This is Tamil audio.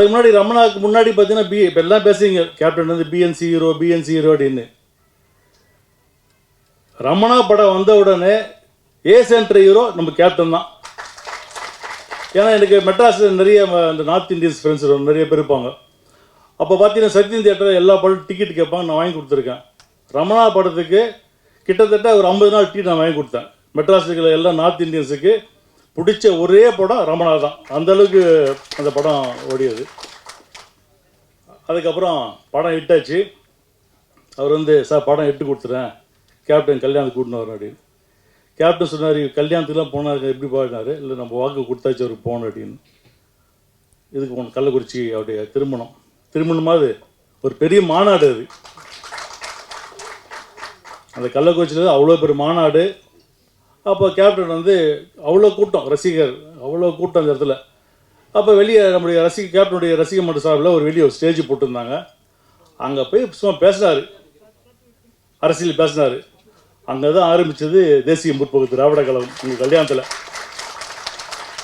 அதுக்கு முன்னாடி ரமணாவுக்கு முன்னாடி பார்த்தீங்கன்னா இப்போ எல்லாம் பேசுறீங்க கேப்டன் வந்து பிஎன்சி ஹீரோ அப்படின்னு. ரமணா படம் வந்த உடனே ஏ சென்டர் ஹீரோ நம்ம கேப்டன் தான். ஏன்னா எனக்கு மெட்ராஸில் நிறைய இந்த நார்த் இந்தியன்ஸ் ஃப்ரெண்ட்ஸ் நிறைய பேர் இருப்பாங்க. அப்போ பார்த்தீங்கன்னா சத்யம் தியேட்டரில் எல்லா படம் டிக்கெட் கேட்பாங்க, நான் வாங்கி கொடுத்துருக்கேன். ரமணா படத்துக்கு கிட்டத்தட்ட ஒரு 50 நாள் டிக்கெட் நான் வாங்கி கொடுத்தேன். மெட்ராஸுக்கு எல்லா நார்த் இந்தியன்ஸுக்கு பிடிச்ச ஒரே படம் ரமணா தான். அந்தளவுக்கு அந்த படம் ஓடியது. அதுக்கப்புறம் படம் ஹிட்டாச்சு. அவர் வந்து சார் படம் ஹிட்டு கொடுத்துறேன், கேப்டன் கல்யாணத்துக்கு கூட்டின்னு வரேன் அப்படின்னு. கேப்டன் சொன்னார், கல்யாணத்துக்குலாம் போனார் எப்படி பாடினார், இல்லை நம்ம வாக்கு கொடுத்தாச்சு அவருக்கு போகணும் அப்படின்னு. இதுக்கு போகணும் கள்ளக்குறிச்சி அவருடைய திருமணமாவது ஒரு பெரிய மாநாடு அது. அந்த கள்ளக்குறிச்சியில் அவ்வளோ பெரிய மாநாடு. அப்போ கேப்டன் வந்து அவ்வளோ கூட்டம், ரசிகர் அவ்வளோ கூட்டம் அந்த இடத்துல. அப்போ வெளியே நம்முடைய கேப்டனுடைய ரசிகர் மன்ற சார்பில் ஒரு வெளியே ஒரு ஸ்டேஜ் போட்டிருந்தாங்க. அங்கே போய் சும்மா பேசினார், அரசியல் பேசினார். அங்கே தான் ஆரம்பித்தது தேசிய முற்போக்கு திராவிட கழகம் உங்கள் கல்யாணத்தில்.